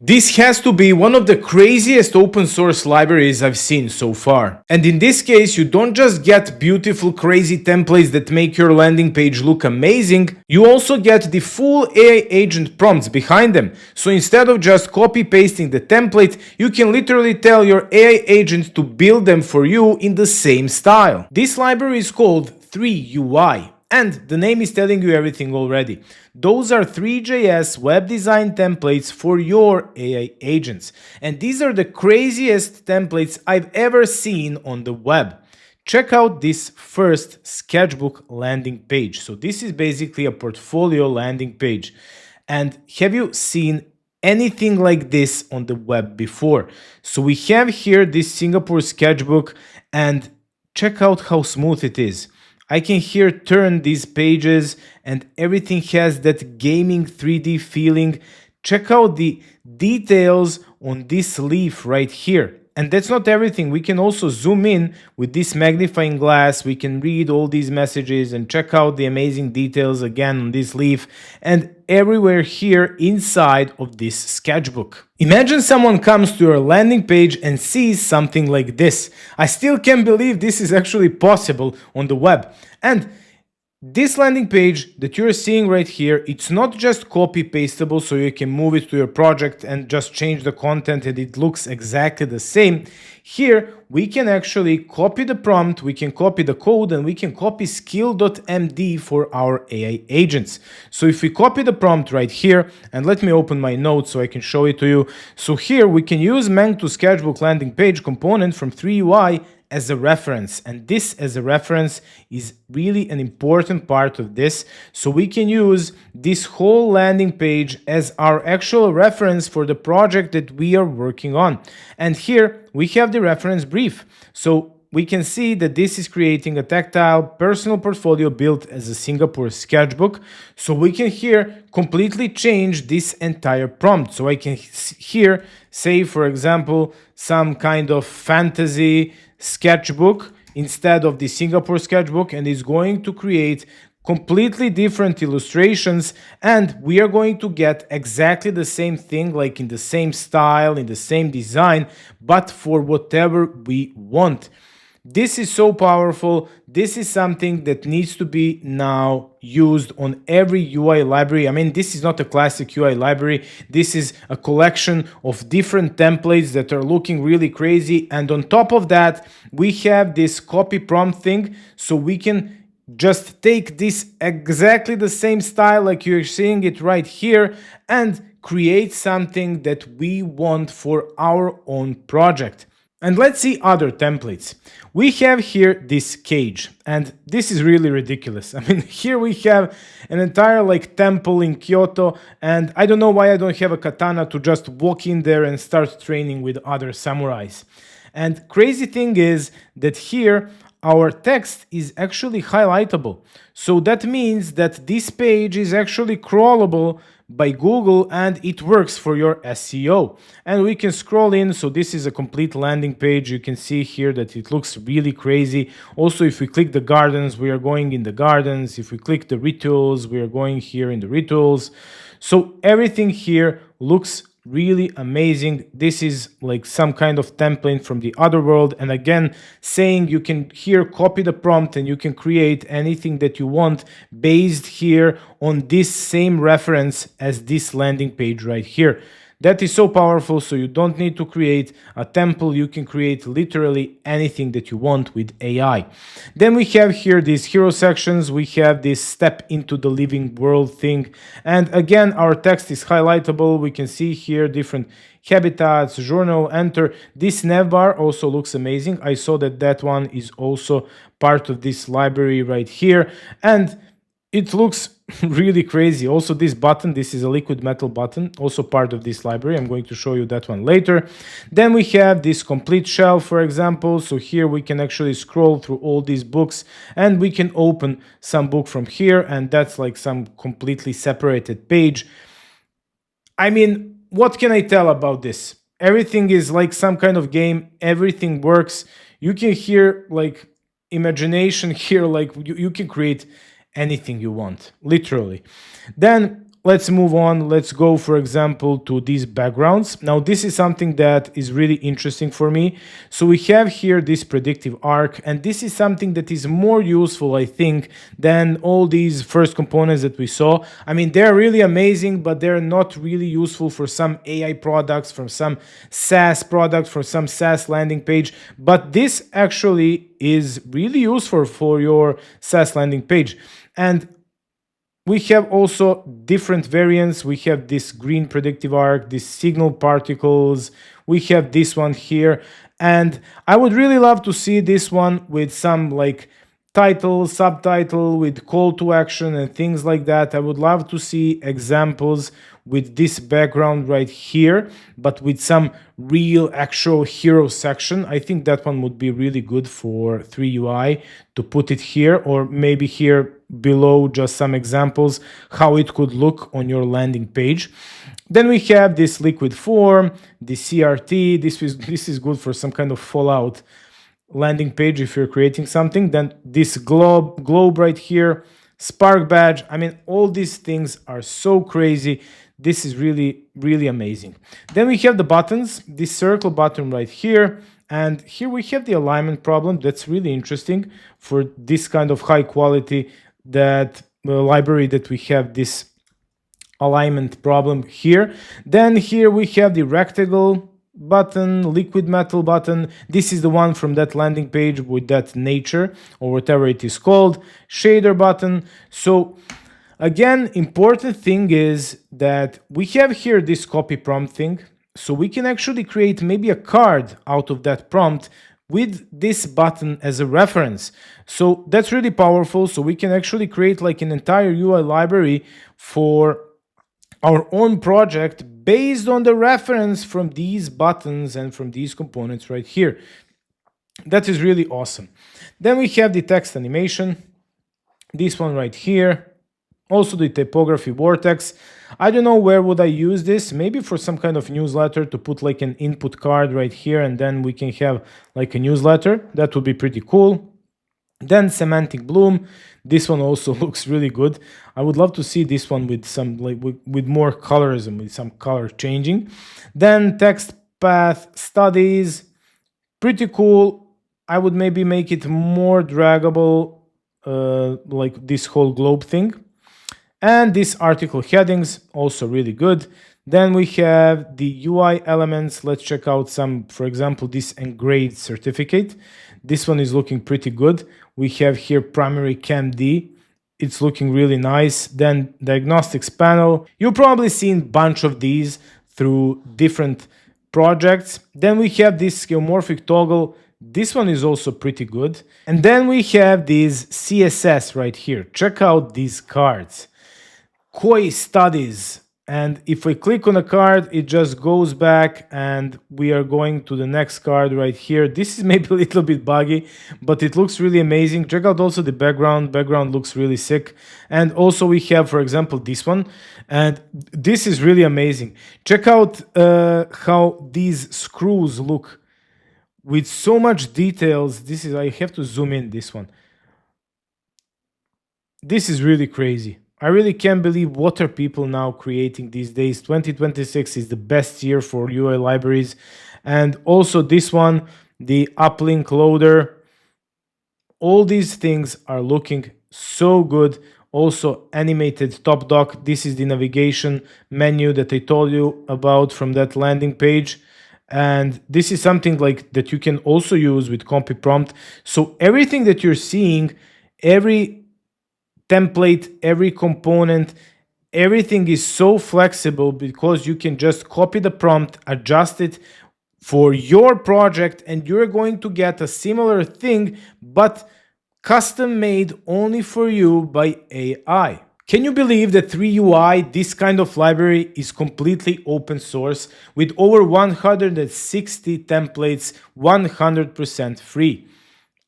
This has to be one of the craziest open source libraries I've seen so far. And in this case, you don't just get beautiful, crazy templates that make your landing page look amazing, you also get the full AI agent prompts behind them. So instead of just copy pasting the template, you can literally tell your AI agent to build them for you in the same style. This library is called Three.js. And the name is telling you everything already. Those are Three.js web design templates for your AI agents. And these are the craziest templates I've ever seen on the web. Check out this first sketchbook landing page. So this is basically a portfolio landing page. And have you seen anything like this on the web before? So we have here this Singapore sketchbook, and check out how smooth it is. I can here turn these pages and everything has that gaming 3D feeling. Check out the details on this leaf right here. And that's not everything. We can also zoom in with this magnifying glass. We can read all these messages and check out the amazing details again on this leaf and everywhere here inside of this sketchbook. Imagine someone comes to your landing page and sees something like this. I still can't believe this is actually possible on the web. And this landing page that you're seeing right here, it's not just copy pastable so you can move it to your project and just change the content and it looks exactly the same. Here we can actually copy the prompt, we can copy the code, and we can copy skill.md for our AI agents. So if we copy the prompt right here, and let me open my notes so I can show it to you. So here we can use Mang to sketchbook landing page component from 3UI as a reference, and this as a reference is really an important part of this. So we can use this whole landing page as our actual reference for the project that we are working on. And here we have the reference brief. So we can see that this is creating a tactile personal portfolio built as a Singapore sketchbook. So we can here completely change this entire prompt. So I can here say, for example, some kind of fantasy sketchbook instead of the Singapore sketchbook, and is going to create completely different illustrations, and we are going to get exactly the same thing, like in the same style, in the same design, but for whatever we want. This is so powerful. This is something that needs to be now used on every UI library. I mean, this is not a classic UI library. This is a collection of different templates that are looking really crazy. And on top of that, we have this copy prompt thing. So we can just take this exactly the same style like you're seeing it right here and create something that we want for our own project. And let's see other templates. We have here this cage, and this is really ridiculous. I mean, here we have an entire like temple in Kyoto, and I don't know why I don't have a katana to just walk in there and start training with other samurais. And crazy thing is that here our text is actually highlightable. So that means that this page is actually crawlable by Google and it works for your SEO. And we can scroll in. So this is a complete landing page. You can see here that it looks really crazy. Also, if we click the gardens, we are going in the gardens. If we click the rituals, we are going here in the rituals. So everything here looks really amazing. This is like some kind of template from the other world, and again saying you can here copy the prompt and you can create anything that you want based here on this same reference as this landing page right here. That is so powerful. So you don't need to create a temple. You can create literally anything that you want with AI. Then we have here these hero sections. We have this step into the living world thing. And again, our text is highlightable. We can see here different habitats, journal, enter. This navbar also looks amazing. I saw that that one is also part of this library right here. And it looks really crazy. Also this button, this is a liquid metal button, also part of this library. I'm going to show you that one later. Then we have this complete shelf, for example. So here we can actually scroll through all these books and we can open some book from here, and that's like some completely separated page. I mean, what can I tell about this? Everything is like some kind of game. Everything works. You can hear like imagination here, like you can create anything you want, literally. Then let's move on. Let's go, for example, to these backgrounds. Now, this is something that is really interesting for me. So we have here this predictive arc, and this is something that is more useful, I think, than all these first components that we saw. I mean, they're really amazing, but they're not really useful for some AI products, for some SaaS products, for some SaaS landing page. But this actually is really useful for your SaaS landing page. And we have also different variants. We have this green predictive arc, this signal particles. We have this one here. And I would really love to see this one with some like title, subtitle, with call to action and things like that. I would love to see examples with this background right here, but with some real actual hero section. I think that one would be really good for 3UI to put it here, or maybe here below just some examples how it could look on your landing page. Then we have this liquid form, the CRT. This is good for some kind of Fallout landing page if you're creating something. Then this globe right here, Spark badge. I mean, all these things are so crazy. This is really, really amazing. Then we have the buttons, this circle button right here. And here we have the alignment problem. That's really interesting for this kind of high quality that library that we have this alignment problem here. Then here we have the rectangle button, liquid metal button. This is the one from that landing page with that nature or whatever it is called, shader button. So again, important thing is that we have here this copy prompt thing. So we can actually create maybe a card out of that prompt with this button as a reference. So that's really powerful. So we can actually create like an entire UI library for our own project based on the reference from these buttons and from these components right here. That is really awesome. Then we have the text animation, this one right here. Also the typography vortex. I don't know where would I use this, maybe for some kind of newsletter to put like an input card right here, and then we can have like a newsletter. That would be pretty cool. Then semantic bloom. This one also looks really good. I would love to see this one with some like with more colorism, with some color changing. Then text path studies, pretty cool. I would maybe make it more draggable, like this whole globe thing. And these article headings, also really good. Then we have the UI elements. Let's check out some, for example, this engraved certificate. This one is looking pretty good. We have here primary CAMD. It's looking really nice. Then diagnostics panel. You've probably seen a bunch of these through different projects. Then we have this skeuomorphic toggle. This one is also pretty good. And then we have these CSS right here. Check out these cards. Koi studies, and if we click on a card, it just goes back and we are going to the next card right here. This is maybe a little bit buggy, but it looks really amazing. Check out also the background looks really sick. And also we have, for example, this one, and this is really amazing. Check out how these screws look with so much details. This is, I have to zoom in this one. This is really crazy. I really can't believe what are people now creating these days. 2026 is the best year for UI libraries. And also this one, the uplink loader. All these things are looking so good. Also animated top dock. This is the navigation menu that I told you about from that landing page. And this is something like that you can also use with copy prompt. So everything that you're seeing, every template, every component, everything is so flexible because you can just copy the prompt, adjust it for your project, and you're going to get a similar thing, but custom made only for you by AI. Can you believe that 3UI, this kind of library, is completely open source with over 160 templates, 100% free?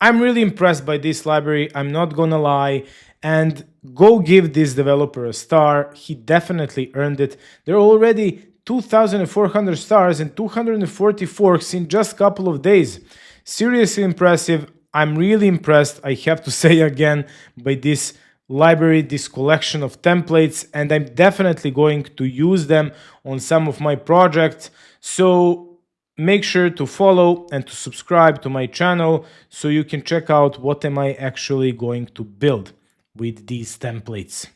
I'm really impressed by this library, I'm not gonna lie. And go give this developer a star. He definitely earned it. There are already 2,400 stars and 240 forks in just a couple of days. Seriously impressive. I'm really impressed, I have to say again, by this library, this collection of templates, and I'm definitely going to use them on some of my projects. So make sure to follow and to subscribe to my channel so you can check out what am I actually going to build with these templates.